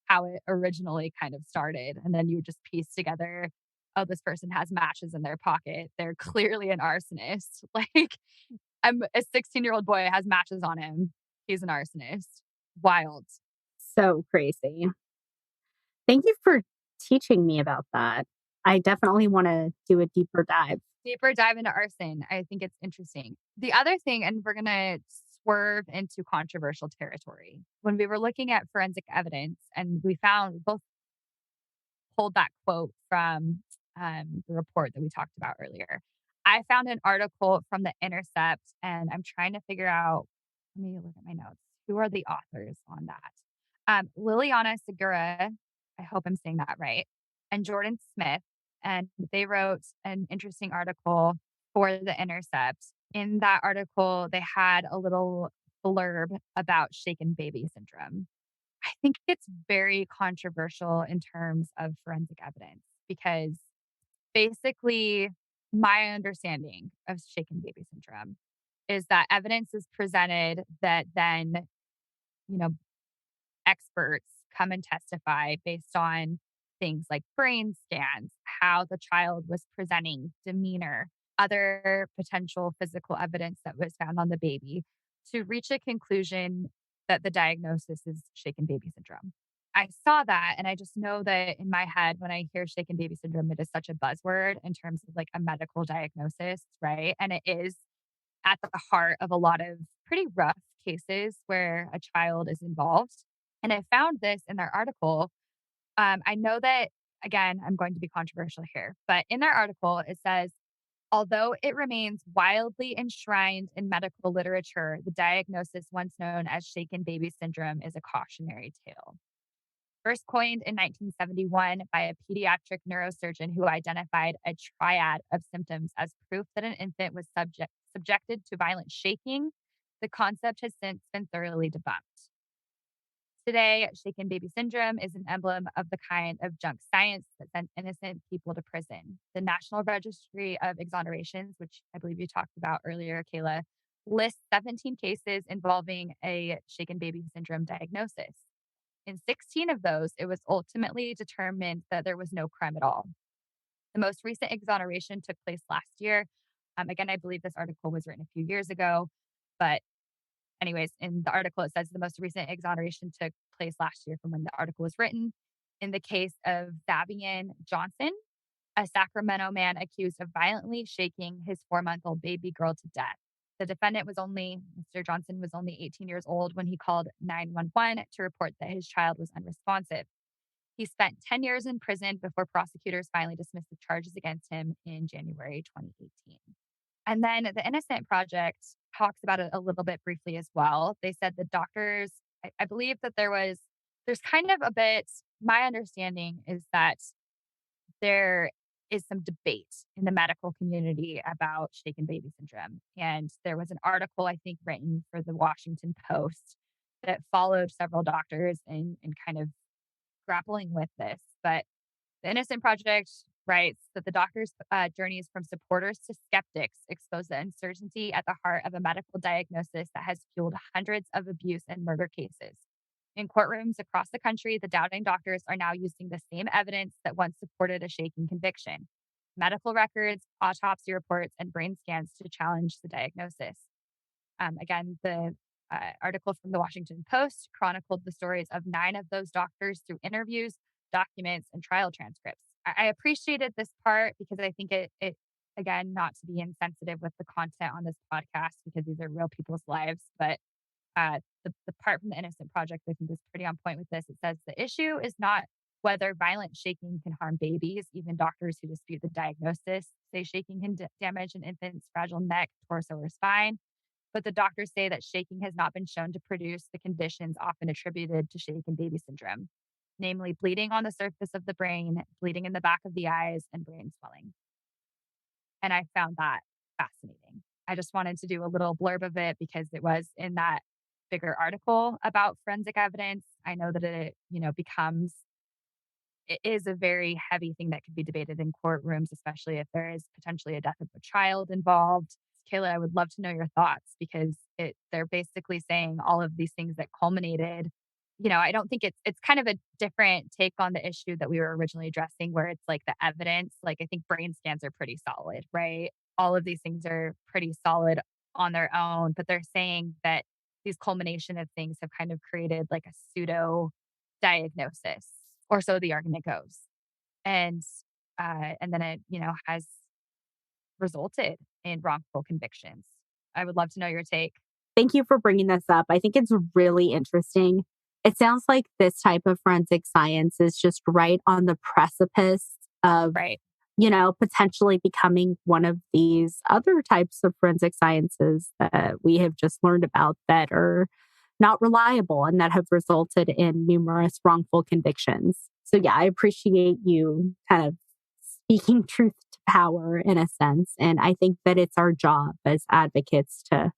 how it originally kind of started, and then you would just piece together, "Oh, this person has matches in their pocket. They're clearly an arsonist." Like, I'm a 16-year-old boy has matches on him. He's an arsonist. Wild. so crazy. Thank you for teaching me about that. I definitely want to do a deeper dive. Deeper dive into arson. I think it's interesting. The other thing, and we're gonna swerve into controversial territory. When we were looking at forensic evidence and we found both pulled that quote from the report that we talked about earlier. I found an article from The Intercept, and I'm trying to figure out. Let me look at my notes. Who are the authors on that? Liliana Segura, I hope I'm saying that right, and Jordan Smith. And they wrote an interesting article for The Intercept. In that article, they had a little blurb about shaken baby syndrome. I think it's very controversial in terms of forensic evidence because basically, my understanding of shaken baby syndrome is that evidence is presented that then, you know, experts come and testify based on things like brain scans, how the child was presenting, demeanor, other potential physical evidence that was found on the baby to reach a conclusion that the diagnosis is shaken baby syndrome. I saw that and I just know that in my head, when I hear shaken baby syndrome, it is such a buzzword in terms of like a medical diagnosis, right? And it is at the heart of a lot of pretty rough cases where a child is involved. And I found this in their article. I know that, again, I'm going to be controversial here, but in their article, it says, although it remains wildly enshrined in medical literature, the diagnosis, once known as shaken baby syndrome, is a cautionary tale. First coined in 1971 by a pediatric neurosurgeon who identified a triad of symptoms as proof that an infant was subjected to violent shaking, the concept has since been thoroughly debunked. Today, shaken baby syndrome is an emblem of the kind of junk science that sends innocent people to prison. The National Registry of Exonerations, which I believe you talked about earlier, Kayla, lists 17 cases involving a shaken baby syndrome diagnosis. In 16 of those, it was ultimately determined that there was no crime at all. The most recent exoneration took place last year. Again, I believe this article was written a few years ago. But anyways, in the article, it says the most recent exoneration took place last year from when the article was written. In the case of Davian Johnson, a Sacramento man accused of violently shaking his 4-month-old baby girl to death. The defendant was only, Mr. Johnson was only 18 years old when he called 911 to report that his child was unresponsive. He spent 10 years in prison before prosecutors finally dismissed the charges against him in January 2018. And then the Innocent Project talks about it a little bit briefly as well. They said the doctors, I believe that there's kind of a bit, my understanding is that there is some debate in the medical community about shaken baby syndrome. And there was an article, I think, written for the Washington Post that followed several doctors in kind of grappling with this. But the Innocent Project writes that the doctor's journeys from supporters to skeptics expose the uncertainty at the heart of a medical diagnosis that has fueled hundreds of abuse and murder cases. In courtrooms across the country, the doubting doctors are now using the same evidence that once supported a shaking conviction: medical records, autopsy reports, and brain scans to challenge the diagnosis. Again, the article from the Washington Post chronicled the stories of 9 of those doctors through interviews, documents, and trial transcripts. I appreciated this part because I think it, again, not to be insensitive with the content on this podcast because these are real people's lives, but the part from the Innocent Project, I think, is pretty on point with this. It says the issue is not whether violent shaking can harm babies. Even doctors who dispute the diagnosis say shaking can damage an infant's fragile neck, torso, or spine. But the doctors say that shaking has not been shown to produce the conditions often attributed to shaken baby syndrome, namely bleeding on the surface of the brain, bleeding in the back of the eyes, and brain swelling. And I found that fascinating. I just wanted to do a little blurb of it because it was in that bigger article about forensic evidence. I know that it is a very heavy thing that could be debated in courtrooms, especially if there is potentially a death of a child involved. Kayla, I would love to know your thoughts because they're basically saying all of these things that culminated. I don't think it's kind of a different take on the issue that we were originally addressing, where it's like the evidence. Like I think brain scans are pretty solid, right? All of these things are pretty solid on their own, but they're saying that these culmination of things have kind of created like a pseudo diagnosis, or so the argument goes. And and then it, has resulted in wrongful convictions. I would love to know your take. Thank you for bringing this up. I think it's really interesting. It sounds like this type of forensic science is just right on the precipice of, Right. potentially becoming one of these other types of forensic sciences that we have just learned about that are not reliable and that have resulted in numerous wrongful convictions. So, yeah, I appreciate you kind of speaking truth to power in a sense. And I think that it's our job as advocates to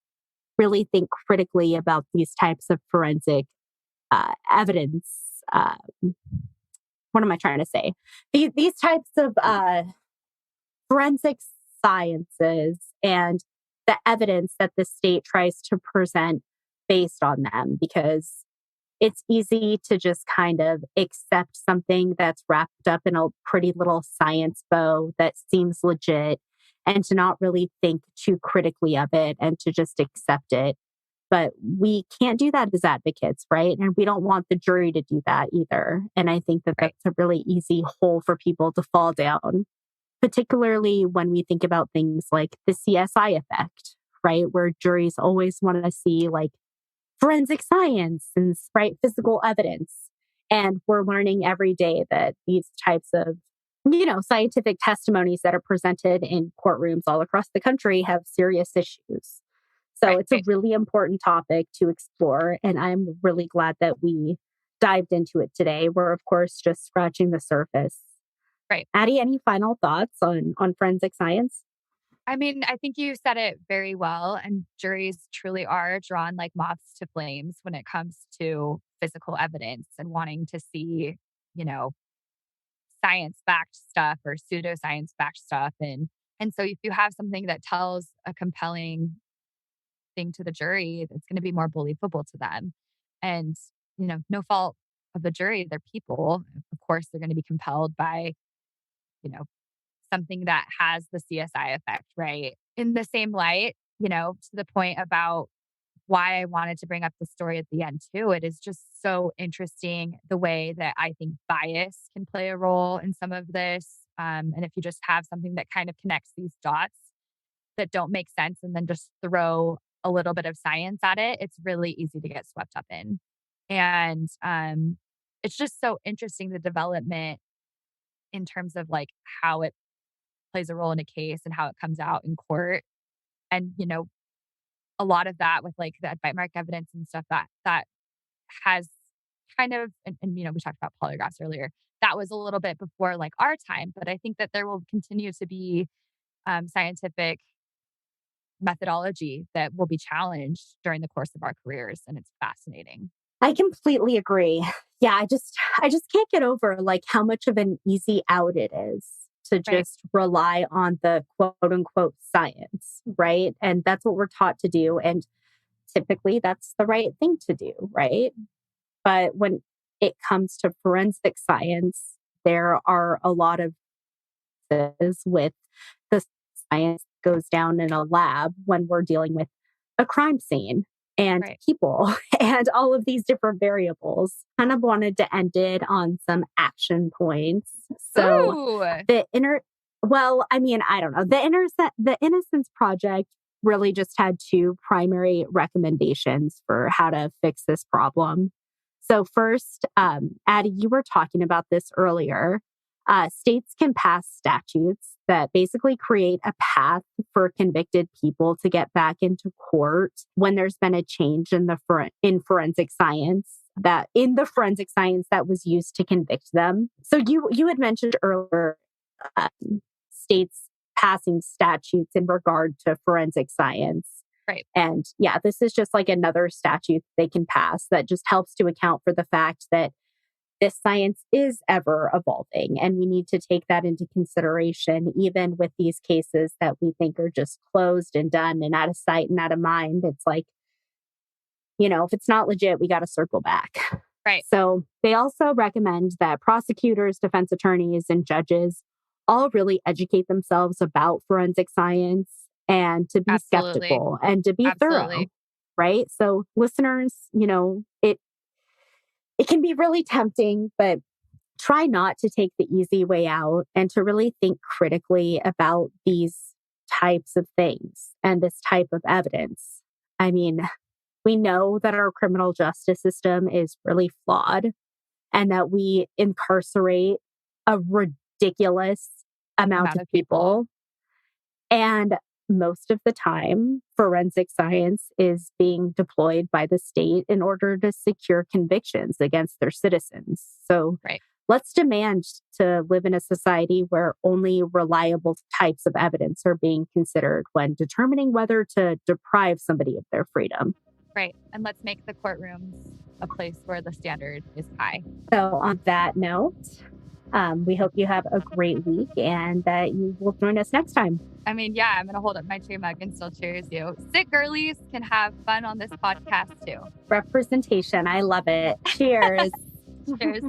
really think critically about these types of forensic evidence. What am I trying to say? These types of forensic sciences and the evidence that the state tries to present based on them, because it's easy to just kind of accept something that's wrapped up in a pretty little science bow that seems legit and to not really think too critically of it and to just accept it. But we can't do that as advocates, right? And we don't want the jury to do that either. And I think that Right. that's a really easy hole for people to fall down, particularly when we think about things like the CSI effect, right? Where juries always want to see like forensic science and right physical evidence. And we're learning every day that these types of, scientific testimonies that are presented in courtrooms all across the country have serious issues. So Right. it's a really important topic to explore. And I'm really glad that we dived into it today. We're, of course, just scratching the surface. Right. Addie, any final thoughts on forensic science? I mean, I think you said it very well. And juries truly are drawn like moths to flames when it comes to physical evidence and wanting to see, you know, science backed stuff or pseudoscience backed stuff. And so if you have something that tells a compelling thing to the jury, it's going to be more believable to them. And, no fault of the jury, they're people. Of course, they're going to be compelled by, you know, something that has the CSI effect, right? In the same light, to the point about why I wanted to bring up the story at the end too. It is just so interesting the way that I think bias can play a role in some of this. And if you just have something that kind of connects these dots that don't make sense and then just throw a little bit of science at it, it's really easy to get swept up in. And it's just so interesting the development in terms of like how it plays a role in a case and how it comes out in court. And, a lot of that with like the bite mark evidence and stuff that has kind of, and we talked about polygraphs earlier. That was a little bit before like our time, but I think that there will continue to be scientific methodology that will be challenged during the course of our careers, and it's fascinating. I completely agree. Yeah, I just can't get over like how much of an easy out it is to just rely on the quote unquote science, right? And that's what we're taught to do. And typically that's the right thing to do, right? But when it comes to forensic science, there are a lot of this with the science that goes down in a lab when we're dealing with a crime scene and people and all of these different variables. Kind of wanted to end it on some action points. So Ooh. I don't know. The Innocence Project really just had two primary recommendations for how to fix this problem. So first, Addie, you were talking about this earlier. States can pass statutes that basically create a path for convicted people to get back into court when there's been a change in forensic science that was used to convict them. So you had mentioned earlier states passing statutes in regard to forensic science. Right. And yeah, this is just like another statute they can pass that just helps to account for the fact that this science is ever evolving, and we need to take that into consideration, even with these cases that we think are just closed and done and out of sight and out of mind. It's like, if it's not legit, we got to circle back. Right. So they also recommend that prosecutors, defense attorneys, and judges all really educate themselves about forensic science and to be skeptical and to be thorough. Right. So listeners, it can be really tempting, but try not to take the easy way out and to really think critically about these types of things and this type of evidence. I mean, we know that our criminal justice system is really flawed and that we incarcerate a ridiculous amount of people. And most of the time, forensic science is being deployed by the state in order to secure convictions against their citizens. So let's demand to live in a society where only reliable types of evidence are being considered when determining whether to deprive somebody of their freedom. Right. And let's make the courtrooms a place where the standard is high. So on that note, we hope you have a great week and that you will join us next time. I mean, yeah, I'm going to hold up my cheer mug and still cheers you. Sick girlies can have fun on this podcast too. Representation. I love it. Cheers. Cheers.